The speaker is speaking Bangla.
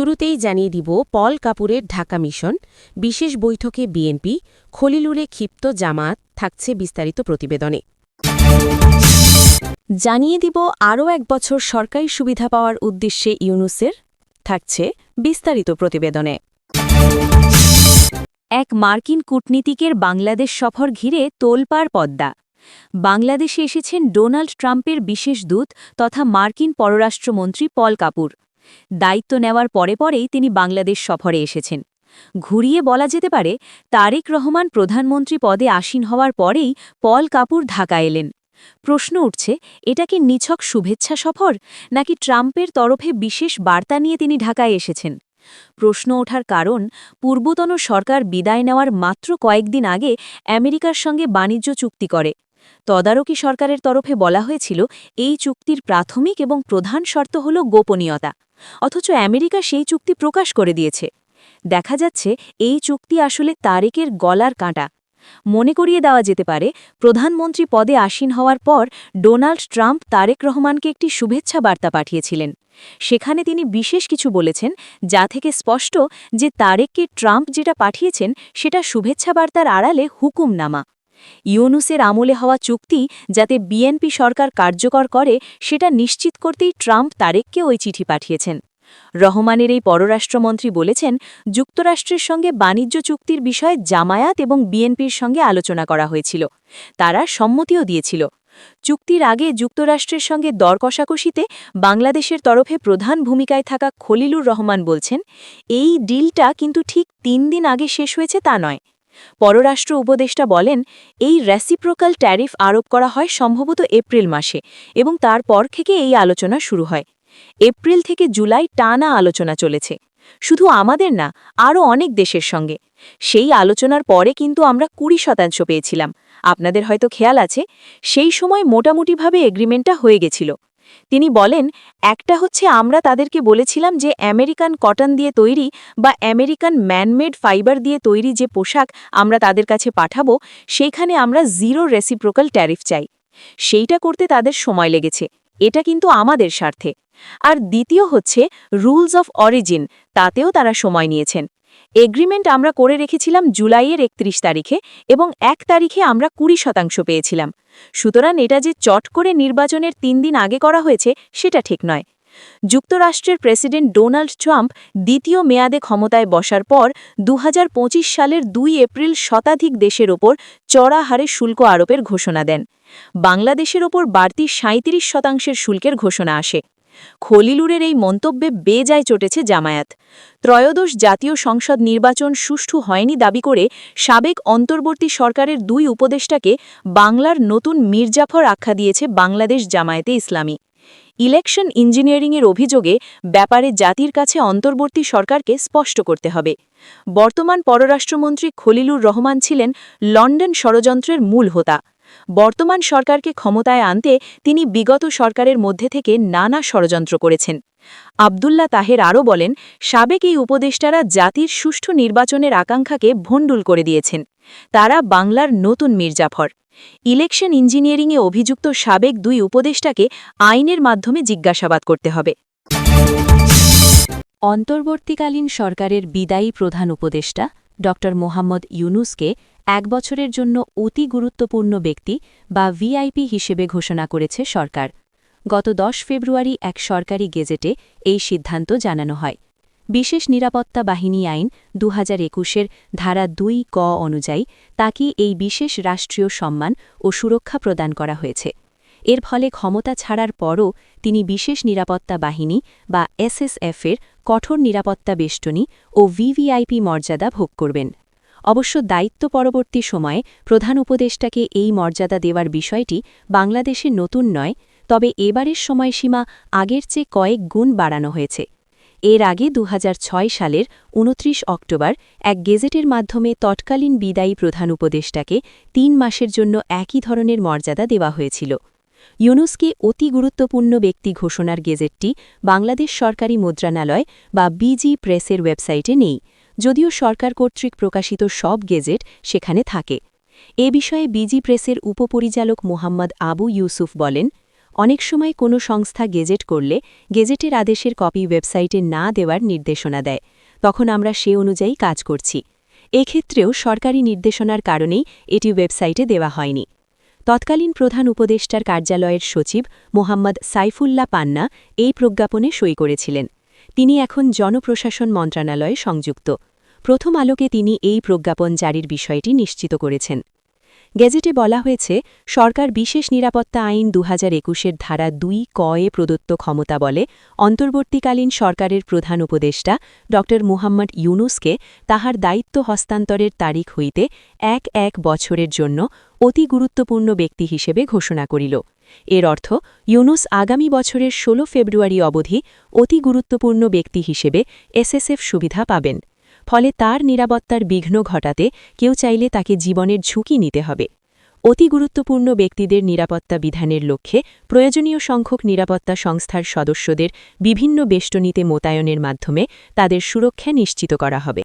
শুরুতেই জানিয়ে দিব পল কাপুরের ঢাকা মিশন, বিশেষ বৈঠকে বিএনপি, খলিলুরে ক্ষিপ্ত জামায়াত, থাকছে বিস্তারিত প্রতিবেদনে। জানিয়ে দিব আরও এক বছর সরকারি সুবিধা পাওয়ার উদ্দেশ্যে ইউনূসের, থাকছে বিস্তারিত প্রতিবেদনে। এক মার্কিন কূটনীতিকের বাংলাদেশ সফর ঘিরে তোলপাড় পদ্মা। বাংলাদেশে এসেছেন ডোনাল্ড ট্রাম্পের বিশেষ দূত তথা মার্কিন পররাষ্ট্রমন্ত্রী পল কাপুর। দায়িত্ব নেওয়ার পরেই তিনি বাংলাদেশ সফরে এসেছেন। ঘুরিয়ে বলা যেতে পারে, তারেক রহমান প্রধানমন্ত্রী পদে আসীন হওয়ার পরেই পল কাপুর ঢাকা এলেন। প্রশ্ন উঠছে, এটা কি নিছক শুভেচ্ছা সফর, নাকি ট্রাম্পের তরফে বিশেষ বার্তা নিয়ে তিনি ঢাকায় এসেছেন? প্রশ্ন ওঠার কারণ, পূর্বতন সরকার বিদায় নেওয়ার মাত্র কয়েকদিন আগে আমেরিকার সঙ্গে বাণিজ্য চুক্তি করে। তদারকি সরকারের তরফে বলা হয়েছিল, এই চুক্তির প্রাথমিক এবং প্রধান শর্ত হল গোপনীয়তা, অথচ আমেরিকা সেই চুক্তি প্রকাশ করে দিয়েছে। দেখা যাচ্ছে এই চুক্তি আসলে তারেকের গলার কাঁটা। মনে করিয়ে দেওয়া যেতে পারে, প্রধানমন্ত্রী পদে আসীন হওয়ার পর ডোনাল্ড ট্রাম্প তারেক রহমানকে একটি শুভেচ্ছা বার্তা পাঠিয়েছিলেন। সেখানে তিনি বিশেষ কিছু বলেছেন, যা থেকে স্পষ্ট যে তারেককে ট্রাম্প যেটা পাঠিয়েছেন সেটা শুভেচ্ছা বার্তার আড়ালে হুকুমনামা। ইউনূসের আমলে হওয়া চুক্তি যাতে বিএনপি সরকার কার্যকর করে, সেটা নিশ্চিত করতেই ট্রাম্প তারেককে ওই চিঠি পাঠিয়েছেন। রহমানের এই পররাষ্ট্রমন্ত্রী বলেছেন, যুক্তরাষ্ট্রের সঙ্গে বাণিজ্য চুক্তির বিষয়ে জামায়াত এবং বিএনপির সঙ্গে আলোচনা করা হয়েছিল। তারা সম্মতিও দিয়েছিল। চুক্তির আগে যুক্তরাষ্ট্রের সঙ্গে দর কষাকষিতে বাংলাদেশের তরফে প্রধান ভূমিকায় থাকা খলিলুর রহমান বলছেন, এই ডিলটা কিন্তু ঠিক ৩ দিন আগে শেষ হয়েছে তা নয়। পররাষ্ট্র উপদেষ্টা বলেন, এই রেসিপ্রোকাল ট্যারিফ আরোপ করা হয় সম্ভবত এপ্রিল মাসে, এবং তারপর থেকে এই আলোচনা শুরু হয়। এপ্রিল থেকে জুলাই টানা আলোচনা চলেছে, শুধু আমাদের না, আরও অনেক দেশের সঙ্গে। সেই আলোচনার পরে কিন্তু আমরা ২০% পেয়েছিলাম। আপনাদের হয়তো খেয়াল আছে, সেই সময় মোটামুটিভাবে এগ্রিমেন্টটা হয়ে গেছিল। তিনি বলেন, একটা হচ্ছে আমরা তাদেরকে বলেছিলাম যে আমেরিকান কটন দিয়ে তৈরি বা আমেরিকান ম্যানমেড ফাইবার দিয়ে তৈরি যে পোশাক আমরা তাদের কাছে পাঠাবো, সেইখানে আমরা 0 রেসিপ্রোকাল ট্যারিফ চাই। সেইটা করতে তাদের সময় লেগেছে, এটা কিন্তু আমাদের স্বার্থে। আর দ্বিতীয় হচ্ছে রুলস অফ অরিজিন, তাতেও তারা সময় নিয়েছেন। এগ্রিমেন্ট আমরা করে রেখেছিলাম জুলাইয়ের ৩১ তারিখে, এবং ১ তারিখে আমরা ২০% পেয়েছিলাম। সুতরাং এটা যে চট করে নির্বাচনের ৩ দিন আগে করা হয়েছে, সেটা ঠিক নয়। যুক্তরাষ্ট্রের প্রেসিডেন্ট ডোনাল্ড ট্রাম্প দ্বিতীয় মেয়াদে ক্ষমতায় বসার পর ২০২৫ সালের ২ এপ্রিল শতাধিক দেশের ওপর চড়া হারে শুল্ক আরোপের ঘোষণা দেন। বাংলাদেশের ওপর বাড়তি ৩৭% শুল্কের ঘোষণা আসে। খলিলুরের এই মন্তব্যে বেজায় চটেছে জামায়াত। ত্রয়োদশ জাতীয় সংসদ নির্বাচন সুষ্ঠু হয়নি দাবি করে সাবেক অন্তর্বর্তী সরকারের ২ উপদেষ্টাকে বাংলার নতুন মির্জাফর আখ্যা দিয়েছে বাংলাদেশ জামায়াতে ইসলামী। ইলেকশন ইঞ্জিনিয়ারিংয়ের অভিযোগে ব্যাপারে জাতির কাছে অন্তর্বর্তী সরকারকে স্পষ্ট করতে হবে। বর্তমান পররাষ্ট্রমন্ত্রী খলিলুর রহমান ছিলেন লন্ডন ষড়যন্ত্রের মূল হোতা। বর্তমান সরকারকে ক্ষমতায় আনতে তিনি বিগত সরকারের মধ্যে থেকে নানা ষড়যন্ত্র করেছেন। আবদুল্লাহ তাহের আরও বলেন, সাবেক এই উপদেষ্টারা জাতির সুষ্ঠু নির্বাচনের আকাঙ্ক্ষাকে ভণ্ডুল করে দিয়েছেন। তারা বাংলার নতুন মির্জাফর। ইলেকশন ইঞ্জিনিয়ারিংয়ে অভিযুক্ত সাবেক ২ উপদেষ্টাকে আইনের মাধ্যমে জিজ্ঞাসাবাদ করতে হবে। অন্তর্বর্তীকালীন সরকারের বিদায়ী প্রধান উপদেষ্টা ড মোহাম্মদ ইউনূসকে ১ বছরের জন্য অতি গুরুত্বপূর্ণ ব্যক্তি বা ভিআইপি হিসেবে ঘোষণা করেছে সরকার। গত ১০ ফেব্রুয়ারি এক সরকারি গেজেটে এই সিদ্ধান্ত জানানো হয়। বিশেষ নিরাপত্তা বাহিনী আইন ২০২১-এর ধারা ২ ক অনুযায়ী তাকে এই বিশেষ রাষ্ট্রীয় সম্মান ও সুরক্ষা প্রদান করা হয়েছে। এর ফলে ক্ষমতা ছাড়ার পরও তিনি বিশেষ নিরাপত্তা বাহিনী বা এসএসএফের কঠোর নিরাপত্তা বেষ্টনী ও ভিভিআইপি মর্যাদা ভোগ করবেন। অবশ্য দায়িত্ব পরবর্তী সময়ে প্রধান উপদেষ্টাকে এই মর্যাদা দেওয়ার বিষয়টি বাংলাদেশে নতুন নয়, তবে এবারের সময়সীমা আগের চেয়ে কয়েক গুণ বাড়ানো হয়েছে। এর আগে ২০০৬ সালের ২৯ অক্টোবর এক গেজেটের মাধ্যমে তৎকালীন বিদায়ী প্রধান উপদেষ্টাকে ৩ মাসের জন্য একই ধরনের মর্যাদা দেওয়া হয়েছিল। ইউনূসকে অতি গুরুত্বপূর্ণ ব্যক্তি ঘোষণার গেজেটটি বাংলাদেশ সরকারি মুদ্রণালয় বা বিজি প্রেসের ওয়েবসাইটে নেই, যদিও সরকার কর্তৃক প্রকাশিত সব গেজেট সেখানে থাকে। এ বিষয়ে বিজি প্রেসের উপপরিচালক মোহাম্মদ আবু ইউসুফ বলেন, অনেক সময় কোনো সংস্থা গেজেট করলে গেজেটের আদেশের কপি ওয়েবসাইটে না দেওয়ার নির্দেশনা দেয়, তখন আমরা সে অনুযায়ী কাজ করছি। এক্ষেত্রেও সরকারি নির্দেশনার কারণেই এটি ওয়েবসাইটে দেওয়া হয়নি। তৎকালীন প্রধান উপদেষ্টার কার্যালয়ের সচিব মোহাম্মদ সাইফুল্লাহ পান্না এই প্রজ্ঞাপনে সই করেছিলেন। তিনি এখন জনপ্রশাসন মন্ত্রণালয়ে সংযুক্ত। প্রথম আলোকে তিনি এই প্রজ্ঞাপন জারির বিষয়টি নিশ্চিত করেছেন। গেজেটে বলা হয়েছে, সরকার বিশেষ নিরাপত্তা আইন ২০২১-এর ধারা ২ ক-এ প্রদত্ত ক্ষমতা বলে অন্তর্বর্তীকালীন সরকারের প্রধান উপদেষ্টা ড. মুহাম্মদ ইউনুসকে তাহার দায়িত্ব হস্তান্তরের তারিখ হইতে ১ বছরের জন্য অতি গুরুত্বপূর্ণ ব্যক্তি হিসেবে ঘোষণা করিল। এর অর্থ, ইউনুস আগামী বছরের ১৬ ফেব্রুয়ারি অবধি অতি গুরুত্বপূর্ণ ব্যক্তি হিসেবে এসএসএফ সুবিধা পাবেন। ফলে তার নিরাপত্তার বিঘ্ন ঘটাতে কেউ চাইলে তাকে জীবনের ঝুঁকি নিতে হবে। অতি গুরুত্বপূর্ণ ব্যক্তিদের নিরাপত্তা বিধানের লক্ষ্যে প্রয়োজনীয় সংখ্যক নিরাপত্তা সংস্থার সদস্যদের বিভিন্ন বেষ্টনীতে মোতায়েনের মাধ্যমে তাদের সুরক্ষা নিশ্চিত করা হবে।